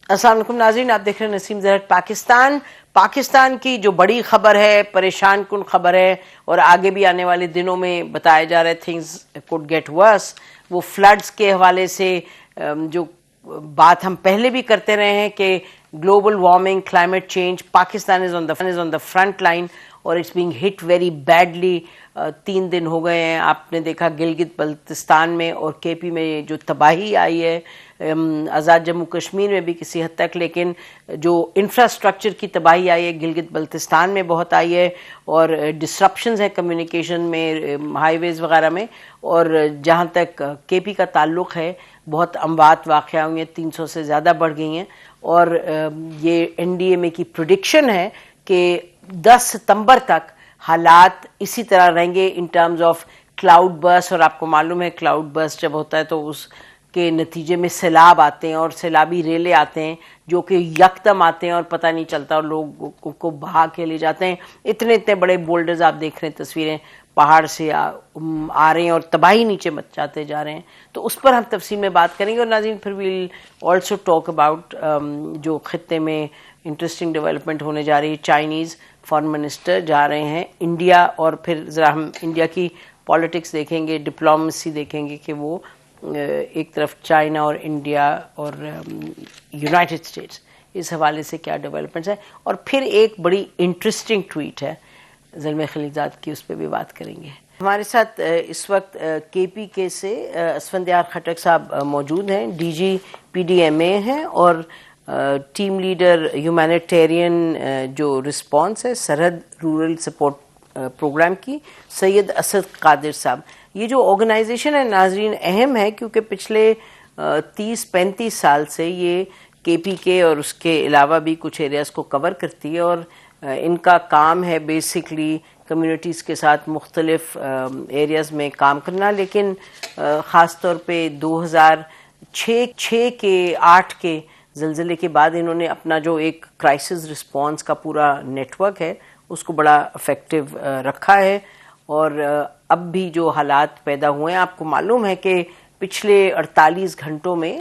السلام علیکم ناظرین، آپ دیکھ رہے ہیں نسیم زرٹ پاکستان کی جو بڑی خبر ہے، پریشان کن خبر ہے اور آگے بھی آنے والے دنوں میں بتایا جا رہا ہے تھنگز کوڈ گیٹ ورس، وہ فلڈز کے حوالے سے جو بات ہم پہلے بھی کرتے رہے ہیں کہ global warming, climate change, Pakistan is on the front line اور it's being hit very badly. 3 دن ہو گئے ہیں، آپ نے دیکھا گلگت بلتستان میں اور کے پی میں جو تباہی آئی ہے، آزاد جموں کشمیر میں بھی کسی حد تک، لیکن جو انفراسٹرکچر کی تباہی آئی ہے گلگت بلتستان میں بہت آئی ہے اور ڈسرپشنز ہیں کمیونیکیشن میں، ہائی ویز وغیرہ میں. اور جہاں تک کے پی کا تعلق ہے بہت اموات واقع ہوئی ہیں، 300 سے زیادہ بڑھ گئی ہیں اور یہ این ڈی ایم اے کی پریڈکشن ہے کہ 10 ستمبر تک حالات اسی طرح رہیں گے ان ٹرمز آف کلاؤڈ برسٹ. اور آپ کو معلوم ہے کلاؤڈ برسٹ جب ہوتا ہے تو اس کے نتیجے میں سیلاب آتے ہیں اور سیلابی ریلے آتے ہیں جو کہ یکدم آتے ہیں اور پتہ نہیں چلتا اور لوگوں کو بہا کے لے جاتے ہیں. اتنے بڑے بولڈرز آپ دیکھ رہے ہیں، تصویریں پہاڑ سے آ رہے ہیں اور تباہی نیچے مچاتے جا رہے ہیں. تو اس پر ہم تفصیل میں بات کریں گے اور ناظرین پھر ویل آلسو ٹاک اباؤٹ جو خطے میں انٹرسٹنگ ڈیولپمنٹ ہونے جا رہی ہے. چائنیز فارن منسٹر جا رہے ہیں انڈیا اور پھر ذرا ہم انڈیا کی پالیٹکس دیکھیں گے، ڈپلومیسی دیکھیں گے کہ وہ ایک طرف چائنا اور انڈیا اور یونائٹڈ اسٹیٹس اس حوالے سے کیا ڈیولپمنٹس ہیں. اور پھر ایک بڑی انٹرسٹنگ ٹویٹ ہے زلمے خلیلزاد کی، اس پہ بھی بات کریں گے. ہمارے ساتھ اس وقت کے پی کے سے اسفندیار خٹک صاحب موجود ہیں، D G P D M A ہیں اور ٹیم لیڈر ہیومینیٹیرین جو رسپانس ہے سرحد رورل سپورٹ پروگرام کی، سید اسد قادر صاحب. یہ جو آرگنائزیشن ہے ناظرین اہم ہے کیونکہ پچھلے 30-35 سال سے یہ کے پی کے اور اس کے علاوہ بھی کچھ ایریاز کو کور کرتی ہے اور ان کا کام ہے بیسکلی کمیونٹیز کے ساتھ مختلف ایریاز میں کام کرنا. لیکن خاص طور پہ 2006 کے 8 کے زلزلے کے بعد انہوں نے اپنا جو ایک کرائسس رسپانس کا پورا نیٹ ورک ہے اس کو بڑا افیکٹو رکھا ہے. اور اب بھی جو حالات پیدا ہوئے ہیں، آپ کو معلوم ہے کہ پچھلے 48 گھنٹوں میں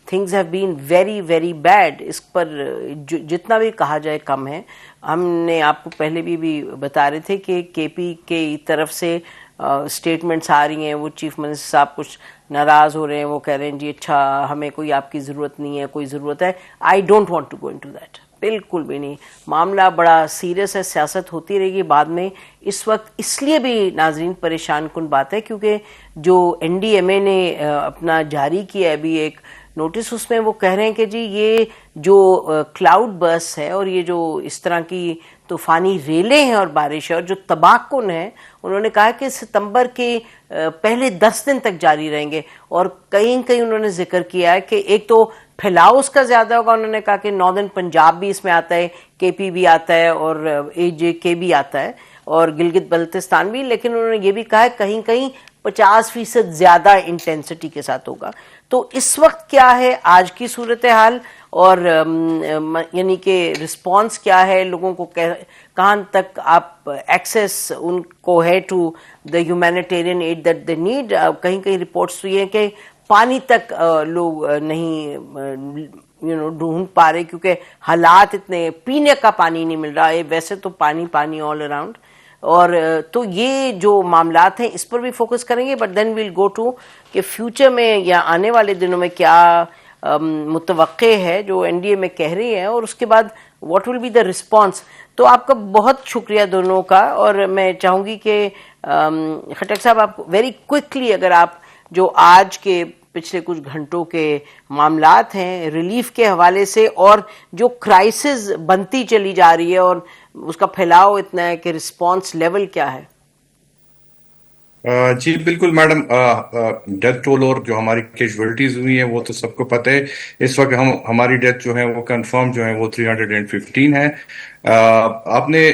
things have been very very bad. اس پر جتنا بھی کہا جائے کم ہے. ہم نے آپ کو پہلے بھی بتا رہے تھے کہ کے پی کی طرف سے اسٹیٹمنٹس آ رہی ہیں، وہ چیف منسٹر صاحب کچھ ناراض ہو رہے ہیں، وہ کہہ رہے ہیں جی اچھا ہمیں کوئی آپ کی ضرورت نہیں ہے، کوئی ضرورت ہے. I don't want to go into that, بالکل بھی نہیں. معاملہ بڑا سیریس ہے، سیاست ہوتی رہے گی بعد میں. اس وقت اس لیے بھی ناظرین پریشان کن بات ہے کیونکہ جو این ڈی ایم اے نے اپنا جاری کیا ہے ابھی ایک نوٹس، اس میں وہ کہہ رہے ہیں کہ جی یہ جو کلاؤڈ برس ہے اور یہ جو اس طرح کی طوفانی ریلیں ہیں اور بارش ہے اور جو تباہ کن ہے، انہوں نے کہا کہ ستمبر کے پہلے 10 دن تک جاری رہیں گے. اور کہیں انہوں نے ذکر کیا ہے کہ ایک تو پھیلاؤ اس کا زیادہ ہوگا. انہوں نے کہا کہ ناردرن پنجاب بھی اس میں آتا ہے، کے پی بھی آتا ہے اور اے جے کے بھی آتا ہے اور گلگت بلتستان بھی. لیکن انہوں نے یہ بھی کہا ہے کہیں 50% زیادہ انٹینسٹی کے ساتھ ہوگا. تو اس وقت کیا ہے آج کی صورتحال اور یعنی کہ رسپانس کیا ہے، لوگوں کو کہاں تک آپ ایکسیس ان کو ہے to the humanitarian aid that they need. کہیں رپورٹس ہوئی ہیں کہ پانی تک لوگ نہیں ڈھونڈ پا رہے کیونکہ حالات اتنے، پینے کا پانی نہیں مل رہا ہے. ویسے تو پانی آل اراؤنڈ. اور تو یہ جو معاملات ہیں اس پر بھی فوکس کریں گے. But then we'll go to کہ فیوچر میں یا آنے والے دنوں میں کیا متوقع ہے جو این ڈی اے میں کہہ رہی ہے اور اس کے بعد what will be the response. تو آپ کا بہت شکریہ دونوں کا. اور میں چاہوں گی کہ خٹک صاحب آپ ویری کوئکلی اگر آپ جو آج کے پچھلے کچھ گھنٹوں کے معاملات ہیں ریلیف کے حوالے سے اور جو کرائسس بنتی چلی جا رہی ہے اور اس کا پھیلاؤ اتنا ہے کہ رسپانس لیول کیا ہے. جی بالکل میڈم، ڈیتھ ٹول اور جو ہماری کیجویلٹیز ہوئی ہیں وہ تو سب کو پتہ ہے. اس وقت ہماری ڈیتھ جو ہے وہ کنفرم جو ہے وہ 315 ہے. آپ نے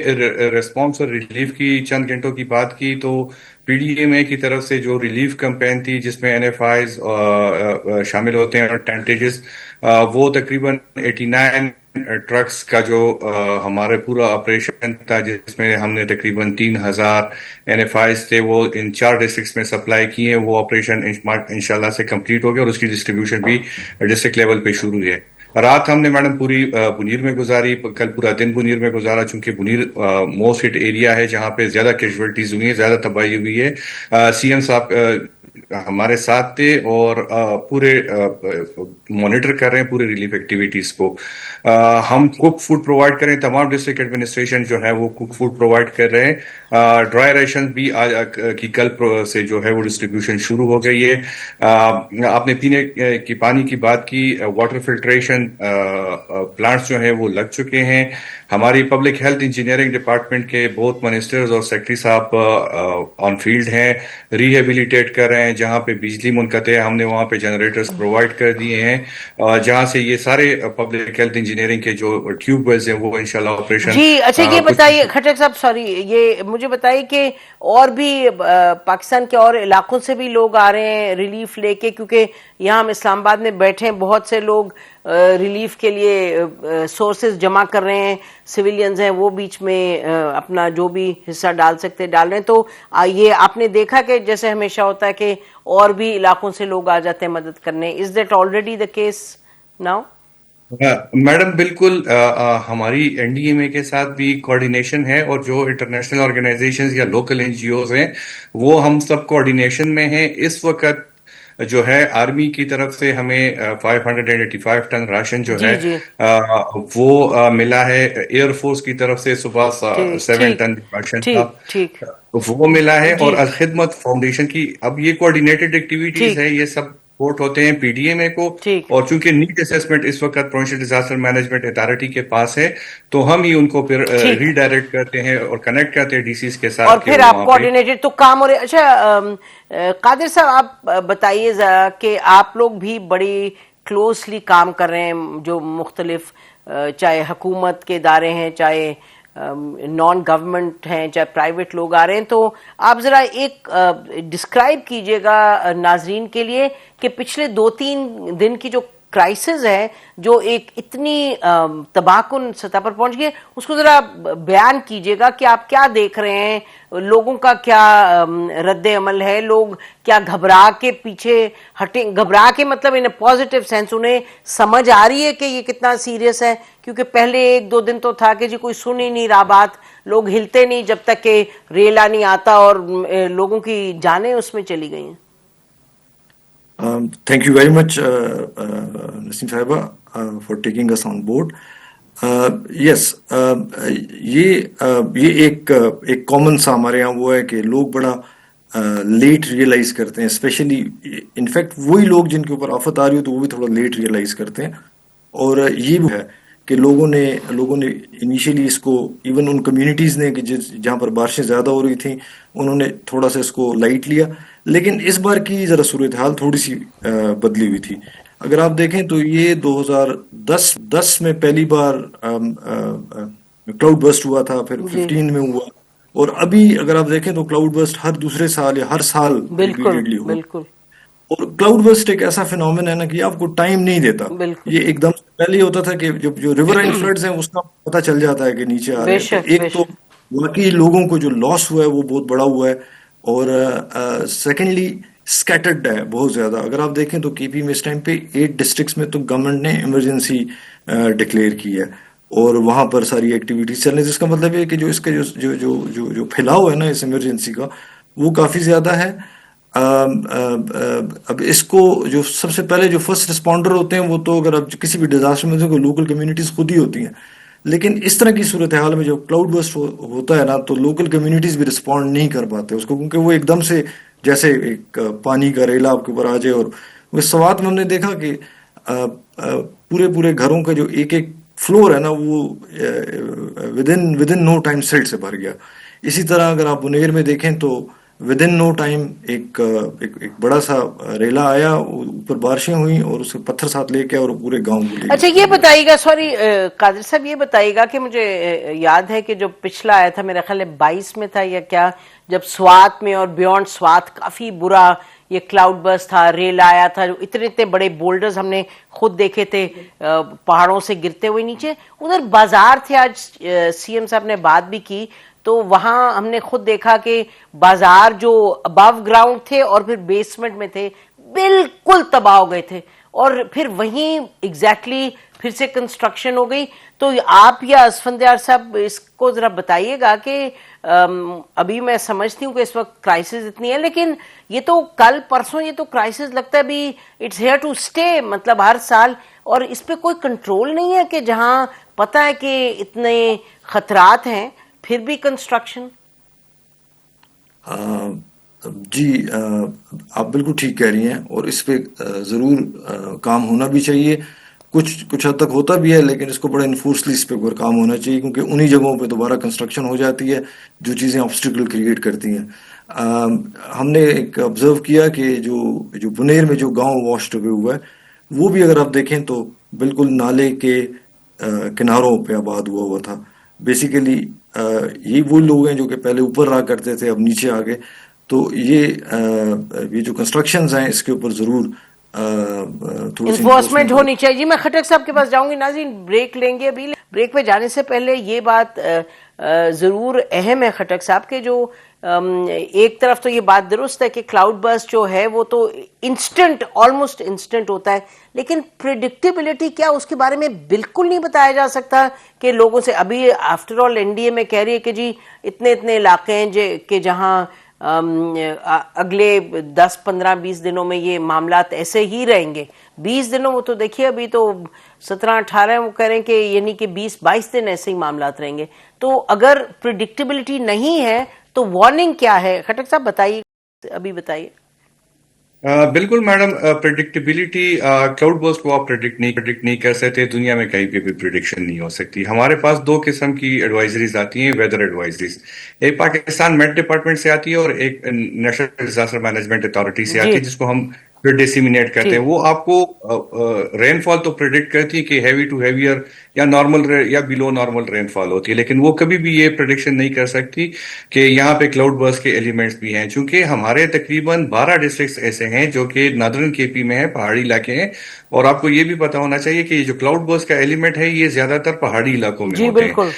ریسپانس اور ریلیف کی چند گھنٹوں کی بات کی تو پی ڈی ایم اے کی طرف سے جو ریلیف کمپین تھی جس میں این ایف آئیز شامل ہوتے ہیں اور ٹینٹیجز، وہ تقریباً 89 ٹرکس کا جو ہمارے پورا آپریشن تھا جس میں ہم نے تقریباً 3000 این ایف آئیز تھے وہ ان 4 ڈسٹرکٹس میں سپلائی کیے. وہ آپریشن انشاءاللہ سے کمپلیٹ ہو گیا اور اس کی ڈسٹریبیوشن بھی ڈسٹرکٹ لیول پہ شروع ہے. رات ہم نے میڈم پوری بنیر میں گزاری، کل پورا دن بنیر میں گزارا، چونکہ بنیر موسٹ ہٹ ایریا ہے جہاں پہ زیادہ کیجویلٹیز ہوئی ہیں، زیادہ تباہی ہوئی ہے۔ سی ایم صاحب ہمارے ساتھ تھے اور پورے مانیٹر کر رہے ہیں پورے ریلیف ایکٹیویٹیز کو۔ ہم کوک فوڈ پرووائڈ کریں، تمام ڈسٹرکٹ ایڈمنسٹریشن جو ہے وہ کوک فوڈ پرووائڈ کر رہے ہیں۔ ڈرائی ریشن بھی کی کل سے جو ہے وہ ڈسٹریبیوشن شروع ہو گئی ہے۔ آپ نے پینے کی پانی کی بات کی، واٹر فلٹریشن پلانٹس جو ہیں وہ لگ چکے ہیں۔ ہماری پبلک ہیلتھ انجینئرنگ ڈپارٹمنٹ کے بہت منسٹرز اور سیکرٹری صاحب آن فیلڈ ہیں، ریہیبلیٹیٹ کر رہے ہیں۔ جہاں پہ بجلی منقطع ہے ہم نے وہاں پہ جنریٹرز پرووائڈ کر دیے ہیں، جہاں سے یہ سارے پبلک ہیلتھ انجینئرنگ کے جو ٹیوب ویلز ہیں وہ انشاءاللہ آپریشن۔ جی اچھا، یہ بتائیے خٹک صاحب، سوری، یہ مجھے بتائیے کہ اور بھی پاکستان کے اور علاقوں سے بھی لوگ آ رہے ہیں ریلیف لے کے؟ کیونکہ یہاں ہم اسلام آباد میں بیٹھے ہیں، بہت سے لوگ ریلیف کے لیے سورسز جمع کر رہے ہیں، سویلینز ہیں وہ بیچ میں اپنا جو بھی حصہ ڈال سکتے ڈال رہے ہیں۔ تو یہ آپ نے دیکھا کہ جیسے ہمیشہ ہوتا ہے کہ اور بھی علاقوں سے لوگ آ جاتے ہیں مدد کرنے، is that already the case now? Madam بالکل، ہماری این ڈی ایم اے کے ساتھ بھی کوآرڈینیشن ہے، اور جو انٹرنیشنل آرگنائزیشنز یا لوکل این جی اوز ہیں وہ ہم سب کوآرڈینیشن میں ہیں۔ اس وقت جو ہے آرمی کی طرف سے ہمیں 585 ٹن راشن جو ہے وہ ملا ہے، ایئر فورس کی طرف سے صبح 7 ٹن راشن تھا وہ ملا ہے، اور الخدمت فاؤنڈیشن کی اب یہ کوآرڈینیٹڈ ایکٹیویٹیز ہے، یہ سب رپورٹ ہوتے ہیں پی ڈی ایم اے کو، اور چونکہ نیڈ اسیسمنٹ اس وقت پروونشل ڈیزاسٹر مینجمنٹ اتھارٹی کے پاس ہے تو ہم ہی ان کو پھر ری ڈائریکٹ کرتے ہیں اور کنیکٹ کرتے ہیں ڈی سیز کے ساتھ، اور پھر آپ کوآرڈینیٹڈ تو کام ہو رہے۔ اچھا قادر صاحب، آپ بتائیے ذرا کہ آپ لوگ بھی بڑی کلوزلی کام کر رہے ہیں، جو مختلف چاہے حکومت کے ادارے ہیں، چاہے نان گورنمنٹ ہیں، چاہے پرائیویٹ لوگ آ رہے ہیں، تو آپ ذرا ایک ڈسکرائب کیجئے گا ناظرین کے لیے کہ پچھلے 2-3 دن کی جو کرائسس ہے، جو ایک اتنی تباہ کن سطح پر پہنچ گئی، اس کو ذرا بیان کیجئے گا کہ آپ کیا دیکھ رہے ہیں، لوگوں کا کیا رد عمل ہے، لوگ کیا گھبرا کے پیچھے ہٹیں؟ گھبرا کے مطلب ان پازیٹیو سینس انہیں سمجھ آ رہی ہے کہ یہ کتنا سیریس ہے؟ کیونکہ پہلے 1-2 دن تو تھا کہ جی کوئی سن ہی نہیں رہا بات، لوگ ہلتے نہیں جب تک کہ ریلا نہیں آتا، اور لوگوں کی جانیں اس میں چلی گئی ہیں۔ Thank you very much, Naseem Sahiba, for taking us on board. Yes, یہ ایک کامن سا ہمارے یہاں وہ ہے کہ لوگ بڑا لیٹ ریئلائز کرتے ہیں، اسپیشلی انفیکٹ وہی لوگ جن کے اوپر آفت آ رہی ہو تو وہ بھی تھوڑا لیٹ ریئلائز کرتے ہیں، اور یہ بھی ہے کہ لوگوں نے انیشیلی اس کو، ایون ان کمیونٹیز نے کہ جہاں پر بارشیں زیادہ ہو رہی تھیں انہوں نے تھوڑا سا اس کو لائٹ لیا، لیکن اس بار کی ذرا صورتحال تھوڑی سی بدلی ہوئی تھی۔ اگر آپ دیکھیں تو یہ 2010 میں پہلی بار کلاؤڈ برسٹ ہوا تھا، پھر 15 میں ہوا، اور ابھی اگر آپ دیکھیں تو کلاؤڈ برسٹ ہر دوسرے سال یا ہر سال ریپیٹڈلی ہوا۔ اور کلاؤڈ برسٹ ایک ایسا فینومین ہے نا کہ آپ کو ٹائم نہیں دیتا، یہ ایک دم پہلے ہوتا تھا کہ جو ریور اینڈ فلڈز ہیں اس کا پتہ چل جاتا ہے کہ نیچے آ رہے ہیں۔ ایک تو واقعی لوگوں کو جو لاس ہوا ہے وہ بہت بڑا ہوا ہے، اور سیکنڈلی اسکیٹرڈ ہے بہت زیادہ۔ اگر آپ دیکھیں تو کے پی میں اس ٹائم پہ 8 ڈسٹرکٹس میں تو گورنمنٹ نے ایمرجنسی ڈکلیئر کی ہے، اور وہاں پر ساری ایکٹیویٹیز چل رہی ہیں، جس کا مطلب ہے کہ جو اس کا جو پھیلاؤ ہے نا اس ایمرجنسی کا وہ کافی زیادہ ہے۔ اب اس کو جو سب سے پہلے جو فرسٹ رسپونڈر ہوتے ہیں وہ تو اگر اب کسی بھی ڈیزاسٹر میں کوئی لوکل کمیونٹیز خود ہی ہوتی ہیں، لیکن اس طرح کی صورتحال میں جو کلاؤڈ برسٹ ہوتا ہے نا تو لوکل کمیونٹیز بھی رسپونڈ نہیں کر پاتے اس کو، کیونکہ وہ ایک دم سے جیسے ایک پانی کا ریلا آپ کے اوپر آ جائے۔ اور اس سوات میں ہم نے دیکھا کہ پورے گھروں کا جو ایک فلور ہے نا وہ ودن نو ٹائم سلٹ سے بھر گیا۔ اسی طرح اگر آپ بنیر میں دیکھیں تو ودن نو ٹائم ایک بڑا سا ریلا آیا، اوپر بارشیں ہوئیں اور اس کے پتھر ساتھ لے کے اور پورے گاؤں کو لے۔ اچھا یہ بتائیے گا، سوری قادر صاحب، یہ بتائیے گا کہ مجھے یاد ہے کہ جو پچھلا آیا تھا میرا خیال ہے 22 میں تھا یا کیا، جب سوات میں اور بیونڈ سوات کافی برا یہ کلاؤڈ برسٹ تھا، ریل آیا تھا، جو اتنے بڑے بولڈرز ہم نے خود دیکھے تھے پہاڑوں سے گرتے ہوئے نیچے، ادھر بازار تھے، آج سی ایم صاحب نے بات بھی کی تو وہاں ہم نے خود دیکھا کہ بازار جو ابو گراؤنڈ تھے اور پھر بیسمنٹ میں تھے بالکل تباہ ہو گئے تھے، اور پھر وہیں ایگزیکٹلی پھر سے کنسٹرکشن ہو گئی. تو آپ یا اسفندیار صاحب اس کو ذرا بتائیے گا کہ ابھی میں سمجھتی ہوں کہ اس وقت کرائسس اتنی ہے، لیکن یہ تو کل پرسوں یہ تو کرائسس لگتا ہے بھی اٹس ہیئر ٹو اسٹے، مطلب ہر سال، اور اس پہ کوئی کنٹرول نہیں ہے کہ جہاں پتہ ہے کہ اتنے خطرات ہیں پھر بھی کنسٹرکشن. جی آپ بالکل ٹھیک کہہ رہی ہیں، اور اس پہ ضرور کام ہونا بھی چاہیے. کچھ حد تک ہوتا بھی ہے، لیکن اس کو بڑا انفورسلی اس پہ کام ہونا چاہیے، کیونکہ انہی جگہوں پہ دوبارہ کنسٹرکشن ہو جاتی ہے جو چیزیں آبسٹیکل کریٹ کرتی ہیں. ہم نے ایک آبزرو کیا کہ جو بنیر میں جو گاؤں واشڈ اوے ہوا ہے، وہ بھی اگر آپ دیکھیں تو بالکل نالے کے کناروں پہ آباد ہوا تھا. بیسیکلی یہی وہ لوگ ہیں جو کہ پہلے اوپر رہا کرتے تھے، اب نیچے آ گئے. تو یہ جو کنسٹرکشنز ہیں اس کے اوپر ضرور انفورسمنٹ ہونی چاہیے. جی میں خٹک صاحب کے پاس جاؤں گی. ناظرین بریک لیں گے. ابھی بریک پہ جانے سے پہلے یہ بات ضرور اہم ہے خٹک صاحب کہ جو ایک طرف تو یہ بات درست ہے کہ کلاؤڈ برسٹ جو ہے وہ تو انسٹنٹ، آلموسٹ انسٹنٹ ہوتا ہے، لیکن پریڈکٹیبلٹی کیا اس کے بارے میں بالکل نہیں بتایا جا سکتا کہ لوگوں سے. ابھی after all N D A میں کہہ رہی ہے کہ جی اتنے علاقے ہیں کہ جہاں اگلے 10-15-20 دنوں میں یہ معاملات ایسے ہی رہیں گے. 20 دنوں وہ تو دیکھیے ابھی تو 17-18 وہ کہہ رہے ہیں کہ یعنی کہ 20-22 دن ایسے ہی معاملات رہیں گے. تو اگر پریڈکٹیبلٹی نہیں ہے تو وارننگ کیا ہے؟ خٹک صاحب بتائیے، ابھی بتائیے. بالکل میڈم، پریڈکٹیبلٹی کلاؤڈ برسٹ کو آپ پریڈکٹ نہیں کر سکتے. دنیا میں کہیں پہ بھی پریڈکشن نہیں ہو سکتی. ہمارے پاس 2 قسم کی ایڈوائزریز آتی ہیں، ویدر ایڈوائزریز. ایک پاکستان میٹ ڈپارٹمنٹ سے آتی ہے اور ایک نیشنل ڈیزاسٹر مینجمنٹ اتھارٹی سے آتی ہے، جس کو ہم ڈیسیمینیٹ کرتے ہیں. وہ آپ کو رین فال تو پریڈکٹ کرتی ہے کہ ہیوی ٹو ہیویئر یا نارمل یا بلو نارمل رین فال ہوتی ہے، لیکن وہ کبھی بھی یہ پریڈکشن نہیں کر سکتی کہ یہاں پہ کلاؤڈ برسٹ کے ایلیمنٹس بھی ہیں. چونکہ ہمارے تقریباً 12 ڈسٹرکٹس ایسے ہیں جو کہ نادرن کے پی میں ہیں، پہاڑی علاقے ہیں. اور آپ کو یہ بھی پتا ہونا چاہیے کہ یہ جو کلاؤڈ برسٹ کا ایلیمنٹ ہے یہ زیادہ تر پہاڑی علاقوں میں ہوتے ہیں.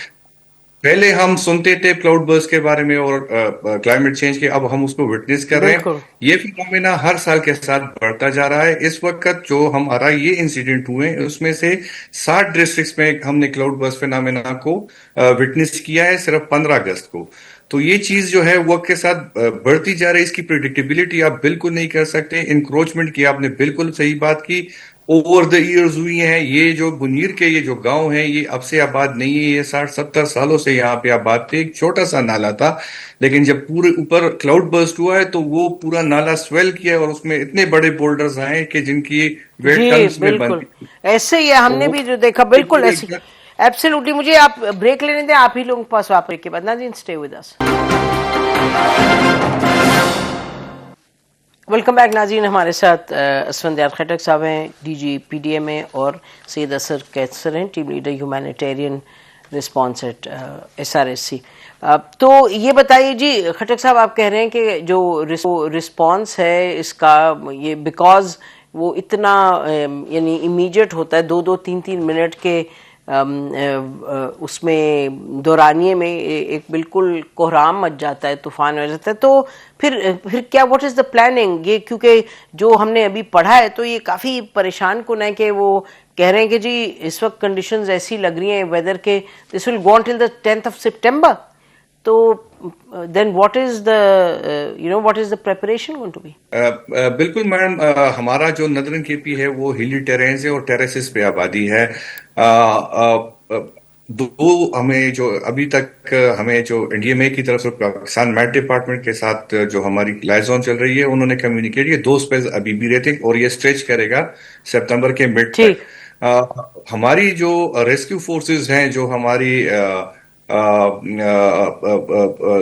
پہلے ہم سنتے تھے کلاؤڈ برسٹ کے بارے میں اور کلائمیٹ چینج کے، اب ہم اس کو وٹنس کر رہے ہیں. یہ فینومینا ہر سال کے ساتھ بڑھتا جا رہا ہے. اس وقت جو ہمارا یہ انسیڈنٹ ہوئے اس میں سے 60 ڈسٹرکٹس میں ہم نے کلاؤڈ برسٹ فینومینا کو وٹنس کیا ہے صرف 15 اگست کو. تو یہ چیز جو ہے وقت کے ساتھ بڑھتی جا رہی ہے. اس کی پریڈکٹیبلٹی آپ بالکل نہیں کر سکتے. انکروچمنٹ کی آپ نے بالکل صحیح بات کی، اوور دا ایئرز ہوئی ہیں. یہ جو بنیر کے یہ جو گاؤں ہیں یہ اب سے آباد نہیں ہے، یہ 60-70 سالوں سے یہاں پہ آباد تھے. ایک چھوٹا سا نالا تھا، لیکن جب پورے اوپر کلاؤڈ برسٹ ہوا ہے تو وہ پورا نالا سویل کیا اور اس میں اتنے بڑے بولڈرز آئے کہ جن کی ویٹ ٹنس میں بنتی. ایسے ہی ہم نے بھی جو دیکھا بالکل ایسے. ایبسلیوٹلی. مجھے آپ بریک لینے دیں، آپ ہی لوگوں کے پاس واپس کے بعد. ناظرین stay with us. Welcome back ناظرین. ہمارے ساتھ اسفندیار خٹک صاحب ہیں، D G P D M میں، اور سید اثر کیسر ہیں، team leader humanitarian response at SRSC. تو یہ بتائیے جی خٹک صاحب، آپ کہہ رہے ہیں کہ جو رسپانس ہے اس کا یہ بیکاز وہ اتنا یعنی امیجیٹ ہوتا ہے، 2-2 3-3 منٹ کے اس میں دورانیے میں ایک بالکل کوہرام مچ جاتا ہے، طوفان ہو جاتا ہے. تو پھر کیا واٹ از دا پلاننگ؟ یہ کیونکہ جو ہم نے ابھی پڑھا ہے تو یہ کافی پریشان کن ہے کہ وہ کہہ رہے ہیں کہ جی اس وقت کنڈیشنز ایسی لگ رہی ہیں ویدر کے دس ول گو ٹل the 10th of September. تو then what is the preparation going to be? بالکل میڈم، ہمارا جو نادرن کے پی ہے وہ ہلی ٹیرینز ہے اور ٹیریسز پہ آبادی ہے. ہمیں جو ابھی تک ہمیں جو NDMA کی طرف سے پاکستان میٹ ڈپارٹمنٹ کے ساتھ جو ہماری لائزون چل رہی ہے انہوں نے کمیونیکیٹ، یہ 2 اسپیلز ابھی بھی رہتے اور یہ اسٹریچ کرے گا سپتمبر کے مڈ تک. ہماری جو ریسکیو فورسز ہیں، جو ہماری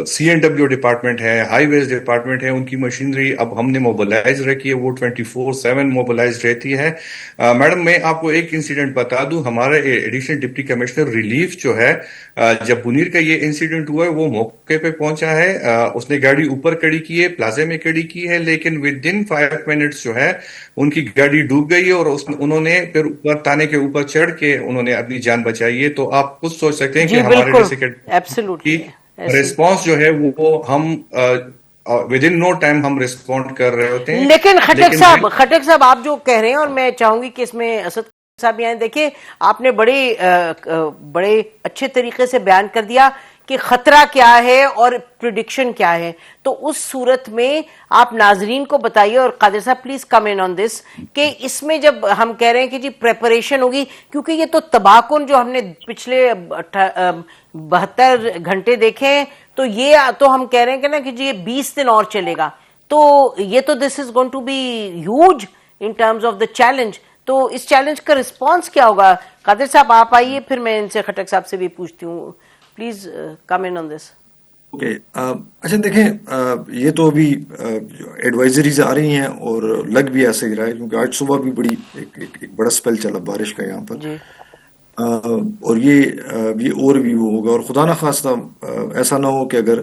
CNW ڈپارٹمنٹ ہے، ہائی ویز ڈپارٹمنٹ ہے، ان کی مشینری اب ہم نے موبلائز رکھی ہے، وہ 24/7 موبلائز رہتی ہے. میڈم میں آپ کو ایک انسیڈنٹ بتا دوں. ہمارا ایڈیشنل ڈپٹی کمشنر ریلیف جو ہے، جب منیر کا یہ انسیڈنٹ ہوا ہے وہ موقع پہ پہنچا ہے. اس نے گاڑی اوپر کھڑی کی ہے، پلازے میں کھڑی کی ہے، لیکن ود ان 5 منٹس جو ہے ان کی گاڑی ڈوب گئی ہے اور انہوں نے پھر اوپر تانے کے اوپر چڑھ کے انہوں نے اپنی جان بچائی ہے. تو آپ خود سوچ سکتے ہیں کہ ہمارے کی ریسپانس جو ہے وہ ہم ود ان نو ٹائم ہم رسپونڈ کر رہے ہوتے ہیں. لیکن خٹک صاحب آپ جو کہہ رہے ہیں، اور میں چاہوں گی کہ اس میں اسد صاحب بھی آئیں. دیکھیں آپ نے بڑے اچھے طریقے سے بیان کر دیا کہ خطرہ کیا ہے اور پریڈکشن کیا ہے. تو اس صورت میں آپ ناظرین کو بتائیے، اور قادر صاحب پلیز کم ان آن دس، کہ اس میں جب ہم کہہ رہے ہیں کہ جی پریپریشن ہوگی، کیونکہ یہ تو تباہ کن جو ہم نے پچھلے 72 گھنٹے دیکھے، تو یہ تو ہم کہہ رہے ہیں کہ نا کہ جی یہ 20 دن اور چلے گا، تو یہ تو this is going to be huge in terms of the challenge. تو اس چیلنج کا رسپانس کیا ہوگا؟ قادر صاحب آپ آئیے، پھر میں ان سے خٹک صاحب سے بھی پوچھتی ہوں. Please come in on this. Okay, اچھا دیکھیں، یہ تو ابھی ایڈوائزریز آ رہی ہیں اور لگ بھی ایسے ہی رہا ہے، کیونکہ آج صبح بھی ایک بڑا سپیل چلا بارش کا یہاں پر. جی اور یہ اور بھی وہ ہوگا، اور خدا نخواستہ ایسا نہ ہو کہ اگر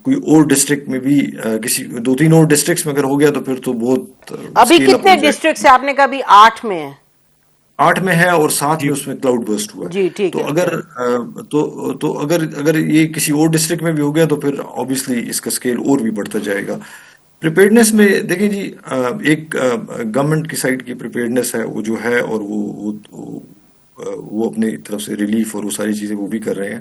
کوئی اور ڈسٹرکٹ میں بھی کسی 2-3 اور ڈسٹرکٹس میں اگر ہو گیا تو پھر تو بہت ابھی کتنے ڈسٹرکٹ سے آپ نے کہا؟ ابھی 8 میں ہے. 8 میں ہے، اور 7 میں اس میں کلاؤڈ برسٹ ہوا ہے. جی ٹھیک ہے. تو اگر یہ کسی اور ڈسٹرکٹ میں بھی ہو گیا تو پھر آبویسلی اس کا اسکیل اور بھی بڑھتا جائے گا. پریپیئرنیس میں دیکھیں جی، ایک گورنمنٹ کی سائڈ کی پریپیئرنیس ہے وہ جو ہے، اور وہ اپنی طرف سے ریلیف اور وہ ساری چیزیں وہ بھی کر رہے ہیں.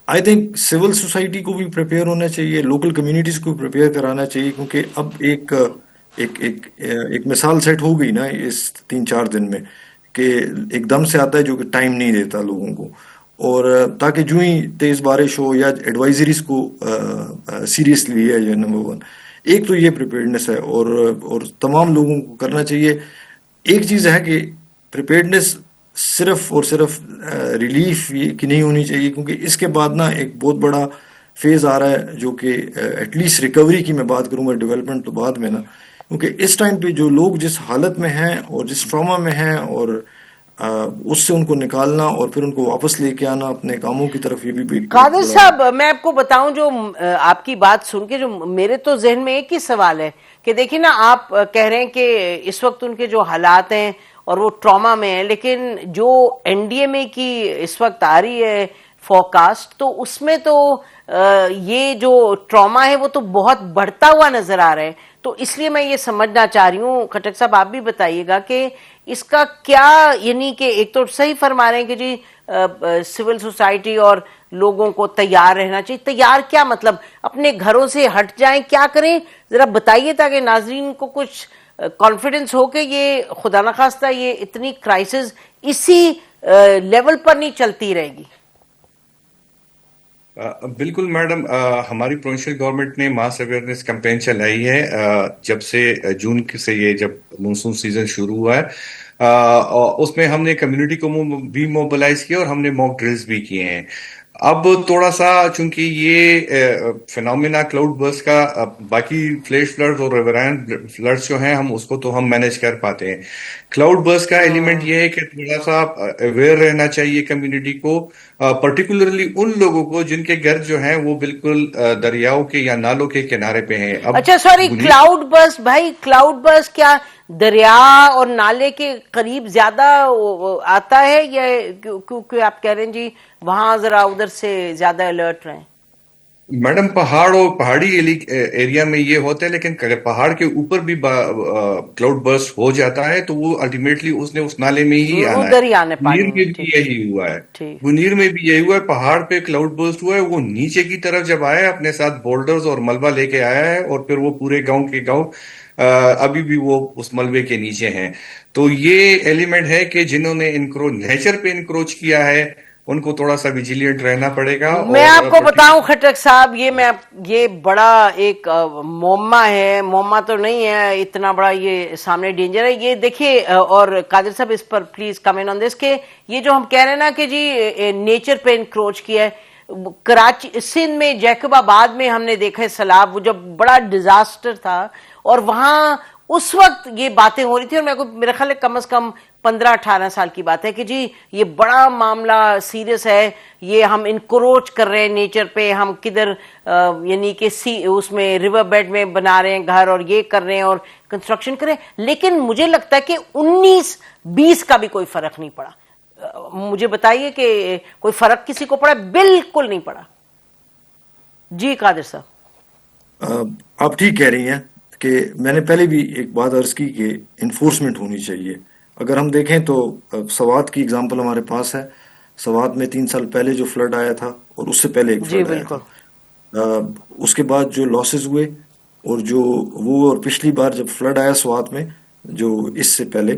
آئی تھنک سول سوسائٹی کو بھی پریپیئر ہونا چاہیے، لوکل کمیونٹیز کو پریپیئر کرانا چاہیے، کیونکہ اب ایک مثال سیٹ ہو گئی نا اس 3-4 دن میں، کہ ایک دم سے آتا ہے جو کہ ٹائم نہیں دیتا لوگوں کو، اور تاکہ جو ہی تیز بارش ہو یا ایڈوائزریز کو سیریسلی لیا جائے. نمبر 1 ایک تو یہ پریپیئرنیس ہے، اور تمام لوگوں کو کرنا چاہیے. ایک چیز ہے کہ پریپیئرنیس صرف اور صرف ریلیف کی نہیں ہونی چاہیے، کیونکہ اس کے بعد نا ایک بہت بڑا فیز آ رہا ہے، جو کہ ایٹ لیسٹ ریکوری کی میں بات کروں گا، ڈیولپمنٹ تو بعد میں نا، کیونکہ اس ٹائم پہ جو لوگ جس حالت میں ہیں اور جس ٹراما میں ہیں، اور اس سے ان کو نکالنا اور پھر ان کو واپس لے کے آنا اپنے کاموں کی طرف، یہ بھی قادر صاحب میں آپ کو بتاؤں، جو آپ کی بات سن کے جو میرے تو ذہن میں ایک ہی سوال ہے کہ دیکھیں نا، آپ کہہ رہے ہیں کہ اس وقت ان کے جو حالات ہیں اور وہ ٹراما میں ہیں، لیکن جو این ڈی ایم اے کی اس وقت آ رہی ہے فورکاسٹ، تو اس میں تو یہ جو ٹراما ہے وہ تو بہت بڑھتا ہوا نظر آ رہا ہے. تو اس لیے میں یہ سمجھنا چاہ رہی ہوں، خٹک صاحب آپ بھی بتائیے گا کہ اس کا کیا، یعنی کہ ایک تو صحیح فرما رہے ہیں کہ جی سول سوسائٹی اور لوگوں کو تیار رہنا چاہیے. تیار کیا مطلب؟ اپنے گھروں سے ہٹ جائیں، کیا کریں ذرا بتائیے، تاکہ ناظرین کو کچھ کانفیڈنس ہو کہ یہ خدا نخواستہ یہ اتنی کرائسس اسی لیول پر نہیں چلتی رہے گی. بالکل میڈم، ہماری پروونشل گورنمنٹ نے ماس اویئرنیس کیمپین چلائی ہے جب سے جون سے، یہ جب مونسون سیزن شروع ہوا ہے. اس میں ہم نے کمیونٹی کو بھی موبلائز کیا اور ہم نے موک ڈرلز بھی کیے ہیں. اب تھوڑا سا چونکہ یہ فینومینا کلاؤڈ برسٹ کا، باقی فلیش فلڈز اور ریورائن فلڈز جو ہیں ہم اس کو تو ہم مینیج کر پاتے ہیں. کلاؤڈ برسٹ کا ایلیمنٹ یہ ہے کہ تھوڑا سا اویئر رہنا چاہیے کمیونٹی کو، پرٹیکولرلی ان لوگوں کو جن کے گھر جو ہیں وہ بالکل دریاؤں کے یا نالوں کے کنارے پہ ہیں. اچھا سوری، کلاؤڈ برسٹ، بھائی کلاؤڈ برسٹ کیا دریا اور نالے کے قریب زیادہ آتا ہے، یا کیونکہ آپ کہہ رہے ہیں جی وہاں ذرا ادھر سے زیادہ الرٹ رہیں؟ میڈم پہاڑ اور پہاڑی ایریا میں یہ ہوتا ہے، لیکن پہاڑ کے اوپر بھی کلاؤڈ برسٹ ہو جاتا ہے تو وہ الٹیمیٹلی اس نے اس نالے میں ہی آنا ہے. منیر میں بھی یہی ہوا ہے، منیر میں بھی یہی ہوا ہے. پہاڑ پہ کلاؤڈ برسٹ ہوا ہے، وہ نیچے کی طرف جب آیا اپنے ساتھ بولڈرز اور ملبہ لے کے آیا ہے، اور پھر وہ پورے گاؤں کے گاؤں ابھی بھی وہ اس ملبے کے نیچے ہیں. تو یہ ایلیمنٹ ہے کہ جنہوں نے نیچر پہ انکروچ کیا ہے ان کو تھوڑا سا ویجیلینٹ رہنا پڑے گا. میں آپ کو بتاؤں خٹک صاحب، یہ بڑا ایک معمہ ہے، معمہ تو نہیں ہے اتنا بڑا، یہ سامنے ڈینجر ہے. یہ دیکھیے، اور قادر صاحب اس پر پلیز کمنٹ آن دس، کہ یہ جو ہم کہہ رہے ہیں نا کہ جی نیچر پہ انکروچ کیا ہے. کراچی، سندھ میں جیکب آباد میں ہم نے دیکھا ہے سیلاب، وہ جب بڑا ڈیزاسٹر تھا، اور وہاں اس وقت یہ باتیں ہو رہی تھی، اور میرا خیال ہے کم از کم 15-18 سال کی بات ہے کہ جی یہ بڑا معاملہ سیریس ہے، یہ ہم انکروچ کر رہے ہیں نیچر پہ، ہم کدھر یعنی کہ اس میں ریور بیڈ میں بنا رہے ہیں گھر، اور یہ کر رہے ہیں اور کنسٹرکشن کر رہے ہیں. لیکن مجھے لگتا ہے کہ 19-20 کا بھی کوئی فرق نہیں پڑا. مجھے بتائیے کہ کوئی فرق کسی کو پڑا؟ بالکل نہیں پڑا. جی قادر صاحب. آپ ٹھیک کہہ رہی ہیں کہ میں نے پہلے بھی ایک بات عرض کی کہ انفورسمنٹ ہونی چاہیے. اگر ہم دیکھیں تو سوات کی اگزامپل ہمارے پاس ہے. سوات میں 3 سال پہلے جو فلڈ آیا تھا اور اس سے پہلے ایک جی فلڈ آیا تھا. بالکل. اس کے بعد جو لاسز ہوئے اور جو وہ اور پچھلی بار جب فلڈ آیا سوات میں جو اس سے پہلے,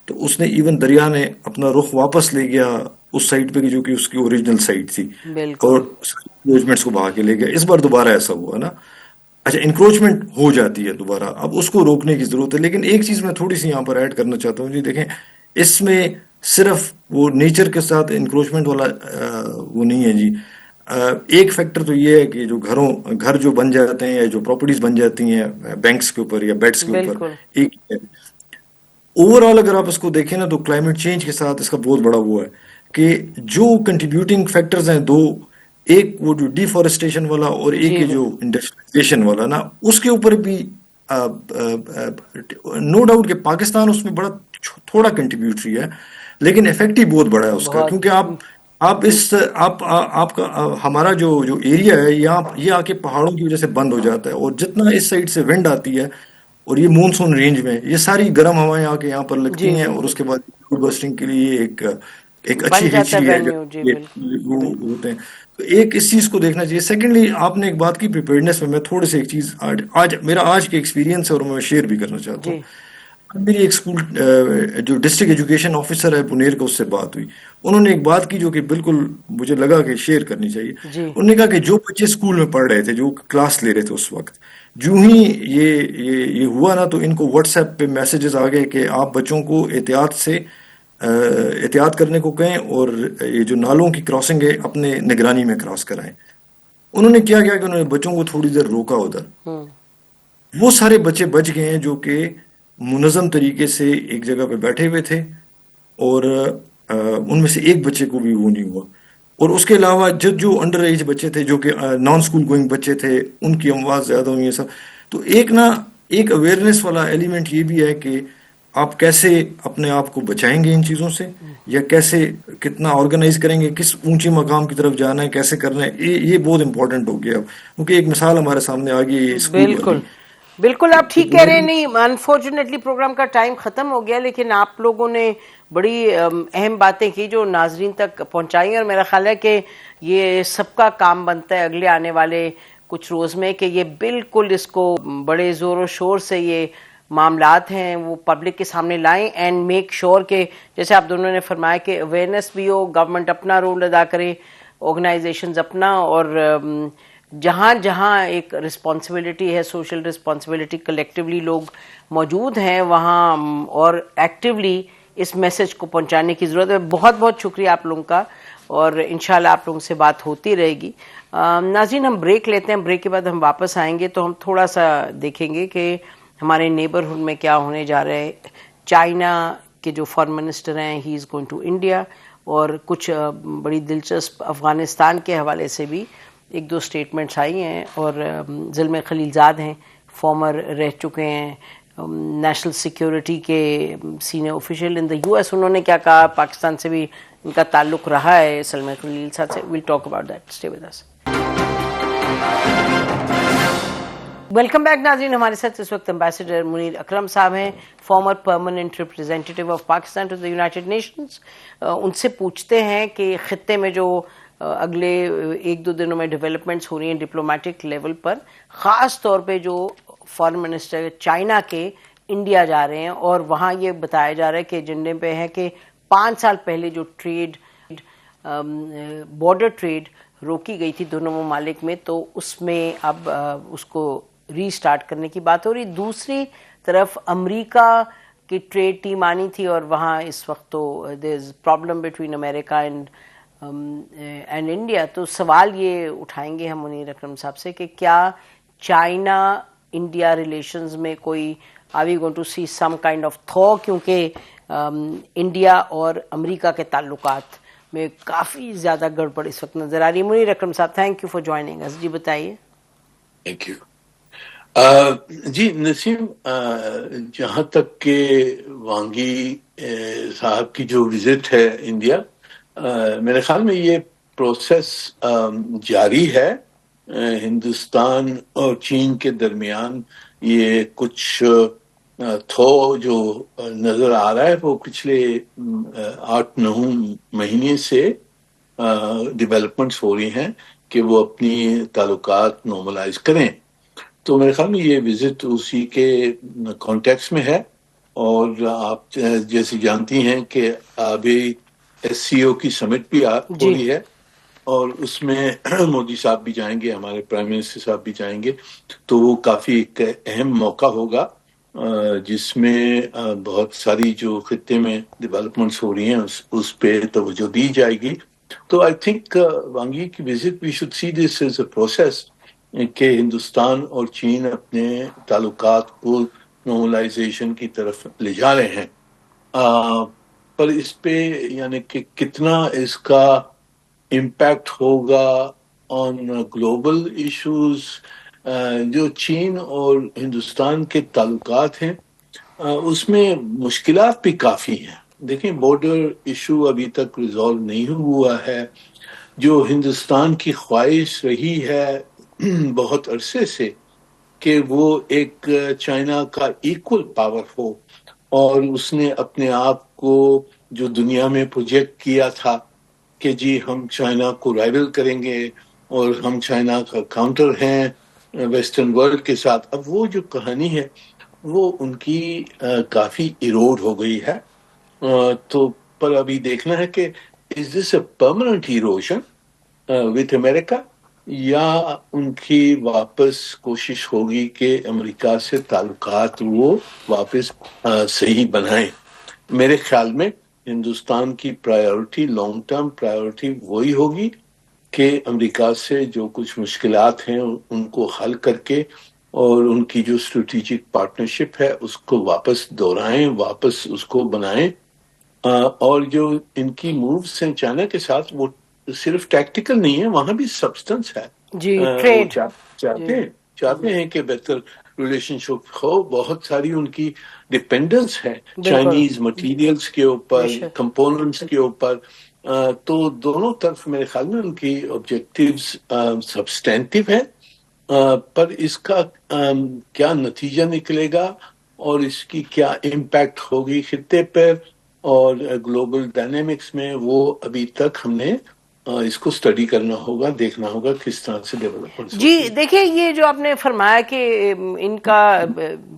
تو اس نے ایون دریا نے اپنا رخ واپس لے گیا اس سائٹ پہ جو کہ اس کی اوریجنل سائٹ تھی, بالکل اور انکروچمنٹس کو بہا کے لے گیا. اس بار دوبارہ ایسا ہوا نا. اچھا, انکروچمنٹ ہو جاتی ہے دوبارہ, اب اس کو روکنے کی ضرورت ہے. لیکن ایک چیز میں تھوڑی سی یہاں پر ایڈ کرنا چاہتا ہوں جی. دیکھیں, اس میں صرف وہ نیچر کے ساتھ انکروچمنٹ والا وہ نہیں ہے جی. ایک فیکٹر تو یہ ہے کہ جو گھر جو بن جاتے ہیں یا جو پراپرٹیز بن جاتی ہیں بینکس کے اوپر یا بیڈس کے اوپر, بالکل ایک اوور آل اگر آپ اس کو دیکھیں نا تو کلائمیٹ چینج کے ساتھ اس کا بہت بڑا وہ ہے کہ جو کنٹریبیوٹنگ فیکٹرز ہیں دو, ایک وہ جو ڈیفارسٹیشن والا اور ایک جی جو انڈسٹریلائزیشن والا نا, اس کے اوپر بھی نو ڈاؤٹ کہ پاکستان اس میں بڑا تھوڑا کنٹریبیوٹری ہے, لیکن افیکٹ ہی بہت بڑا ہے اس کا. بہت. کیونکہ آپ کا ہمارا جو ایریا ہے یہ آ کے پہاڑوں کی وجہ سے بند ہو جاتا ہے, اور جتنا اس سائڈ سے ونڈ آتی ہے اور یہ مونسون رینج میں یہ ساری گرم ہوائیں آ کے یہاں پر جی لگتی ہیں, اور بالکل اس کے بعد کلاؤڈ بسٹنگ کے لیے ایک بن اچھی جاتا ہے ہسٹری ہے وینیو. جی وہ بالکل ہوتے ہیں. تو ایک اس چیز کو دیکھنا چاہیے. سیکنڈلی, آپ نے ایک بات کی پریپیئرنیس میں تھوڑی سی ایک چیز آج کے ایکسپیرینس ہے اور میں شیئر بھی کرنا چاہتا ہوں. جی میری ایک اسکول جو ڈسٹرکٹ ایجوکیشن آفیسر ہے پنیر کا, اس سے بات ہوئی. انہوں نے ایک بات کی جو کہ بالکل مجھے لگا کہ شیئر کرنی چاہیے. جی انہوں نے کہا کہ جو بچے اسکول میں پڑھ رہے تھے, جو کلاس لے رہے تھے اس وقت, جو ہی یہ ہوا نا, تو ان کو واٹس ایپ پہ میسیجز آ گئے کہ آپ بچوں کو احتیاط کرنے کو کہیں, اور یہ جو نالوں کی کراسنگ ہے اپنے نگرانی میں کراس کرائیں. انہوں نے کیا کہ انہوں نے بچوں کو تھوڑی دیر روکا ادھر. ہوں وہ سارے بچے بچ گئے ہیں جو کہ منظم طریقے سے ایک جگہ پہ بیٹھے ہوئے تھے, اور ان میں سے ایک بچے کو بھی وہ نہیں ہوا. اور اس کے علاوہ جو انڈر ایج بچے تھے, جو کہ نان اسکول گوئنگ بچے تھے, ان کی اموات زیادہ ہوئی ہیں سب. تو ایک اویئرنیس والا ایلیمنٹ یہ بھی ہے کہ آپ کیسے اپنے آپ کو بچائیں گے ان چیزوں سے, یا کیسے کتنا آرگنائز کریں گے, کس اونچی مقام کی طرف جانا ہے, کیسے کرنا ہے. یہ بہت امپورٹنٹ ہو گیا اب, کیونکہ ایک مثال ہمارے سامنے آ گئی ہے اسکول والی. بالکل بالکل. آپ ٹھیک کہہ رہے ہیں. نہیں, انفارچونیٹلی پروگرام کا ٹائم ختم ہو گیا, لیکن آپ لوگوں نے بڑی اہم باتیں کی جو ناظرین تک پہنچائی, اور میرا خیال ہے کہ یہ سب کا کام بنتا ہے اگلے آنے والے کچھ روز میں کہ یہ بالکل اس کو بڑے زور و شور سے یہ معاملات ہیں وہ پبلک کے سامنے لائیں, اینڈ میک شور کہ جیسے آپ دونوں نے فرمایا کہ اویئرنیس بھی ہو, گورنمنٹ اپنا رول ادا کرے, آرگنائزیشنز اپنا, اور جہاں جہاں ایک رسپانسبلٹی ہے, سوشل رسپانسبلٹی, کلیکٹیولی لوگ موجود ہیں وہاں, اور ایکٹیولی اس میسج کو پہنچانے کی ضرورت ہے. بہت بہت شکریہ آپ لوگوں کا, اور انشاءاللہ آپ لوگوں سے بات ہوتی رہے گی. ناظرین, ہم بریک لیتے ہیں, بریک کے بعد ہم واپس آئیں گے تو ہم تھوڑا سا دیکھیں گے کہ ہمارے نیبرہڈ میں کیا ہونے جا رہا ہے. چائنا کے جو فارن منسٹر ہیں, ہی از گوئنگ ٹو انڈیا, اور کچھ بڑی دلچسپ افغانستان کے حوالے سے بھی ایک دو سٹیٹمنٹس آئی ہیں. اور زلمے خلیلزاد ہیں, فارمر رہ چکے ہیں نیشنل سیکیورٹی کے سینئر آفیشیل ان دا یو ایس, انہوں نے کیا کہا, پاکستان سے بھی ان کا تعلق رہا ہے زلمے خلیلزاد سے. We'll talk about that, stay with us. Welcome back ناظرین. ہمارے ساتھ اس وقت امبیسڈر منیر اکرم صاحب ہیں, former permanent representative of Pakistan to the United Nations. ان سے پوچھتے ہیں کہ خطے میں جو اگلے ایک دو دنوں میں ڈیولپمنٹس ہو رہی ہیں ڈپلومیٹک لیول پر, خاص طور پہ جو فارن منسٹر چائنا کے انڈیا جا رہے ہیں, اور وہاں یہ بتایا جا رہا ہے کہ ایجنڈے پہ ہے کہ 5 سال پہلے جو ٹریڈ بارڈر ٹریڈ روکی گئی تھی دونوں ممالک میں, تو اس میں اب اس کو ری سٹارٹ کرنے کی بات ہو رہی. دوسری طرف امریکہ کی ٹریڈ ٹیم آنی تھی, اور وہاں اس وقت تو there is problem between America and India. تو سوال یہ اٹھائیں گے ہم منیر اکرم صاحب سے کہ کیا چائنا انڈیا ریلیشنز میں کوئی are we going to see some kind of thaw, کیونکہ انڈیا اور امریکہ کے تعلقات میں کافی زیادہ گڑبڑ اس وقت نظر آ رہی ہے. منیر اکرم صاحب, تھینک یو فار جوائننگ اس. جی بتائیے. Thank you. جی نسیم, جہاں تک کہ وانگی صاحب کی جو وزٹ ہے انڈیا, میرے خیال میں یہ پروسیس جاری ہے, ہندوستان اور چین کے درمیان یہ کچھ جو نظر آ رہا ہے وہ پچھلے 8-9 مہینے سے ڈیولپمنٹس ہو رہی ہیں کہ وہ اپنی تعلقات نارملائز کریں. تو میرے خیال میں یہ وزٹ اسی کے کانٹیکس میں ہے. اور آپ جیسے جانتی ہیں کہ ابھی SCO کی سمٹ بھی ہو رہی ہے اور اس میں مودی صاحب بھی جائیں گے, ہمارے پرائم منسٹر صاحب بھی جائیں گے. تو وہ کافی ایک اہم موقع ہوگا جس میں بہت ساری جو خطے میں ڈیولپمنٹس ہو رہی ہیں اس پہ توجہ دی جائے گی. تو آئی تھنک وانگی کی visit we should see this as a process کہ ہندوستان اور چین اپنے تعلقات کو نارملائزیشن کی طرف لے جا رہے ہیں. پر اس پہ یعنی کہ کتنا اس کا امپیکٹ ہوگا آن گلوبل ایشوز. جو چین اور ہندوستان کے تعلقات ہیں اس میں مشکلات بھی کافی ہیں. دیکھیں بارڈر ایشو ابھی تک ریزالو نہیں ہوا ہے. جو ہندوستان کی خواہش رہی ہے بہت عرصے سے کہ وہ ایک چائنا کا ایکول پاور ہو, اور اس نے اپنے آپ کو جو دنیا میں پروجیکٹ کیا تھا کہ جی ہم چائنا کو رائیول کریں گے اور ہم چائنا کا کاؤنٹر ہیں ویسٹرن ورلڈ کے ساتھ, اب وہ جو کہانی ہے وہ ان کی کافی ایروڈ ہو گئی ہے. تو پر ابھی دیکھنا ہے کہ از دس اے پرماننٹ ایروژن وتھ امریکہ, یا ان کی واپس کوشش ہوگی کہ امریکہ سے تعلقات وہ واپس صحیح بنائیں. میرے خیال میں ہندوستان کی پرائیورٹی, لانگ ٹرم پرائیورٹی وہی ہوگی کہ امریکہ سے جو کچھ مشکلات ہیں ان کو حل کر کے اور ان کی جو اسٹریٹجک پارٹنرشپ ہے اس کو واپس دہرائیں, واپس اس کو بنائیں. اور جو ان کی مووز ہیں چائنا کے ساتھ وہ صرف ٹیکٹیکل نہیں ہے, وہاں بھی سبسٹنس ہے. جی ٹریڈ چاہتے ہیں کہ بہتر ریلیشن شپ ہو. بہت ساری ان کی ڈپینڈنس ہے چائنیز مٹیریلز کے اوپر, کمپوننٹس کے اوپر. تو دونوں طرف میرے خیال میں ان کی آبجیکٹیوز سبسٹینٹیو ہیں, پر اس کا کیا نتیجہ نکلے گا اور اس کی کیا امپیکٹ ہوگی خطے پر اور گلوبل ڈائنامکس میں, وہ ابھی تک ہم نے اس کو اسٹڈی کرنا ہوگا, دیکھنا ہوگا کس طرح سے ڈیولپمنٹ. جی دیکھیں یہ جو آپ نے فرمایا کہ ان کا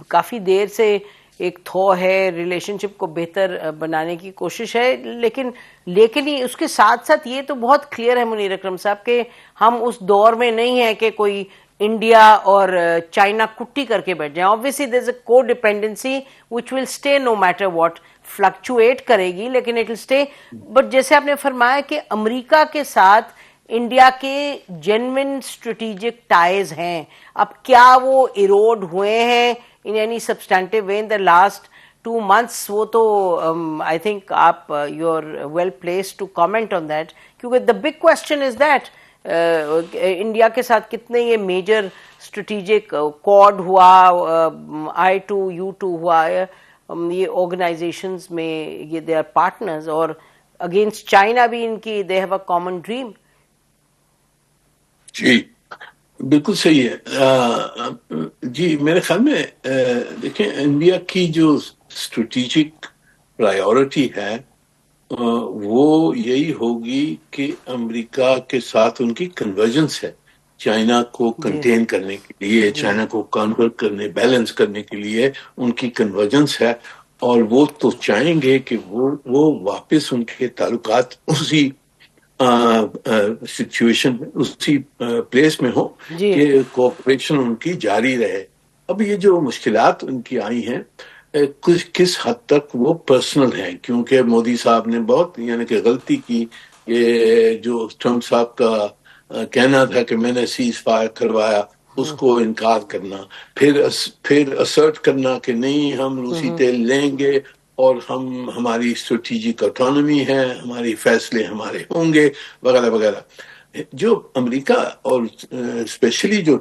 کافی دیر سے ایک تھو ہے, ریلیشن شپ کو بہتر بنانے کی کوشش ہے, لیکن ہی اس کے ساتھ ساتھ یہ تو بہت کلیئر ہے منیر اکرم صاحب کہ ہم اس دور میں نہیں ہیں کہ کوئی انڈیا اور چائنا کٹی کر کے بیٹھ جائیں. obviously there is a co-dependency which will stay no matter what, fluctuate کرے گی لیکن it will stay. بٹ جیسے آپ نے فرمایا کہ امریکہ کے ساتھ انڈیا کے جینوئن اسٹریٹجک ٹائز ہیں, اب کیا وہ ایروڈ ہوئے ہیں in any substantive way in the last 2 months, وہ تو I think آپ you're well placed to comment on that, کیونکہ the big question is that India کے ساتھ کتنے یہ میجر اسٹریٹجک کوڈ ہوا, I2U2 ہوا, یہ آرگنائزیشنز میں یہ دے آر پارٹنرز, اور اگینسٹ چائنا بھی ان کی they have a common dream. جی بالکل صحیح ہے. جی میرے خیال میں دیکھیں انڈیا کی جو اسٹریٹجک پرائیورٹی ہے وہ یہی ہوگی کہ امریکہ کے ساتھ ان کی کنورجنس ہے چائنا کو کنٹین کرنے کے لیے, چائنا کو کنورٹ کرنے, بیلنس کرنے کے لیے ان کی کنورجنس ہے. اور وہ تو چاہیں گے کہ وہ واپس ان کے تعلقات اسی سچویشن میں, اسی پلیس میں ہو کہ کوآپریشن ان کی جاری رہے. اب یہ جو مشکلات ان کی آئی ہیں کس حد تک وہ پرسنل ہیں, کیونکہ مودی صاحب نے بہت یعنی کہ غلطی کی. یہ جو ٹرمپ صاحب کا کہنا تھا کہ میں نے سیز فائر کروایا, اس کو انکار کرنا, پھر اسرٹ کرنا کہ نہیں ہم روسی تیل لیں گے اور ہماری اسٹریٹجک اٹانومی ہے, ہماری فیصلے ہمارے ہوں گے وغیرہ وغیرہ. جو امریکہ اور اسپیشلی جو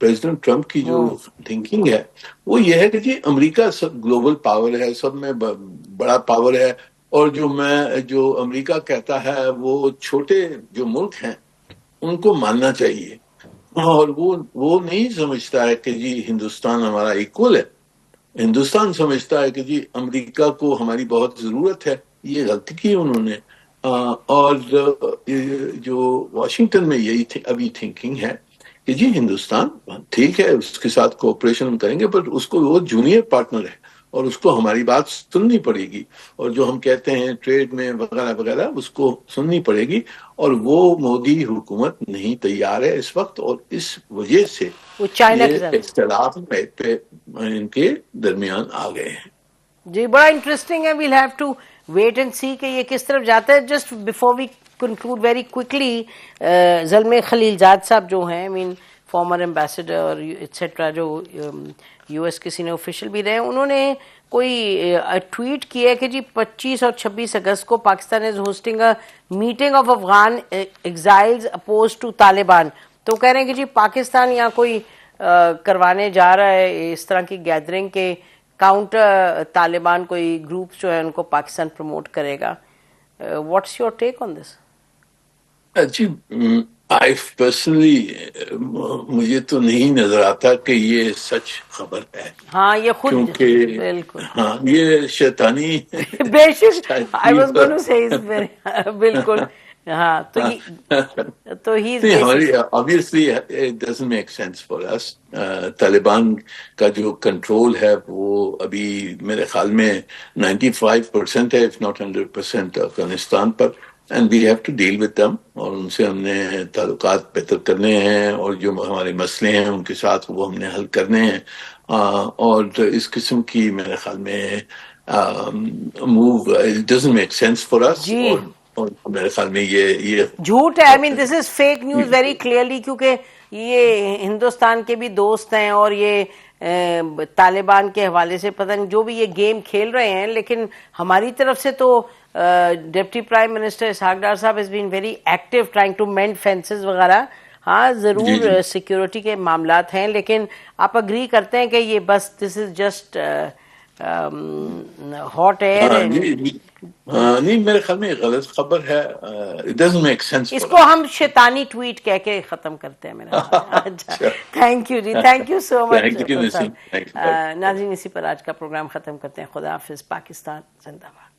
پریزیڈنٹ ٹرمپ کی جو تھنکنگ ہے وہ یہ ہے کہ جی امریکہ سب گلوبل پاور ہے, سب میں بڑا پاور ہے, اور جو امریکہ کہتا ہے وہ چھوٹے جو ملک ہیں ان کو ماننا چاہیے. اور وہ نہیں سمجھتا ہے کہ جی ہندوستان ہمارا ایکول ہے. ہندوستان سمجھتا ہے کہ جی امریکہ کو ہماری بہت ضرورت ہے. یہ غلطی کی انہوں نے. اور جو واشنگٹن میں یہی ابھی تھنکنگ ہے کہ جی ہندوستان ٹھیک ہے اس کے ساتھ کوآپریشن ہم کریں گے، بٹ اس کو وہ جونیئر پارٹنر ہے اور اس کو ہماری بات سننی پڑے گی، اور جو ہم کہتے ہیں ٹریڈ میں وغیرہ وغیرہ اس کو سننی پڑے گی. اور وہ مودی حکومت نہیں تیار ہے اس وقت، اور اس وجہ سے وہ چائنا یہ کے ساتھ. اختلاف پہ ان کے درمیان آ گئے ہیں. جی بڑا انٹرسٹنگ ہے. We'll have to wait and see کہ یہ کس طرف جاتا ہے. Just before we conclude very quickly, Zalmay Khalilzad صاحب جو ہیں، فارمر ایمبیسڈر ایٹسیٹرا، جو یو ایس کے سینئر آفیشل بھی رہے، انہوں نے کوئی ٹویٹ کیا ہے کہ جی 25 اور 26 اگست کو Pakistan is hosting a meeting of Afghan exiles opposed to Taliban. تو کہہ رہے ہیں کہ جی پاکستان یہاں کوئی کروانے جا رہا ہے اس طرح کی گیدرنگ کے کاؤنٹر طالبان کوئی گروپ جو ہے ان کو پاکستان پروموٹ کرے گا. What's your take on this? جی آئی پرسنلی مجھے تو نہیں نظر آتا کہ یہ سچ خبر ہے. ہاں یہ خود کیونکہ بالکل ہاں یہ شیطانی بے شک آئی واز گوئنگ ٹو سے بالکل. ہاں تو ہی از ہماری basic. obviously it doesn't make sense for us. Taliban کا جو کنٹرول ہے وہ ابھی میرے خیال میں 95% ہے, if not 100% Afghanistan per, and we have to deal with them. اور ان سے ہم نے تعلقات بہتر کرنے ہیں, اور جو ہمارے مسئلے ہیں ان کے ساتھ وہ ہم نے حل کرنے ہیں. اور اس قسم کی میرے خیال میں move it doesn't make sense for us. جی اور میرے خیال میں یہ جھوٹ ہے. This is fake news very clearly, کیونکہ یہ ہندوستان کے بھی دوست ہیں اور یہ طالبان کے حوالے سے پتہ نہیں جو بھی یہ گیم کھیل رہے ہیں, لیکن ہماری طرف سے تو deputy prime minister Ishaq Dar صاحب has been very active trying to mend fences وغیرہ. ہاں ضرور سیکیورٹی کے معاملات ہیں, لیکن آپ اگری کرتے ہیں کہ یہ بس دس از جسٹ ہاٹ ایئر. نہیں میرے خیال میں غلط خبر ہے. It doesn't make sense. اس کو ہم شیطانی ٹویٹ کہہ کے ختم کرتے ہیں میرا. اچھا تھینک یو جی, تھینک یو سو مچ. ناظرین اسی پر آج کا پروگرام ختم کرتے ہیں. خدا حافظ. پاکستان زندہ باد.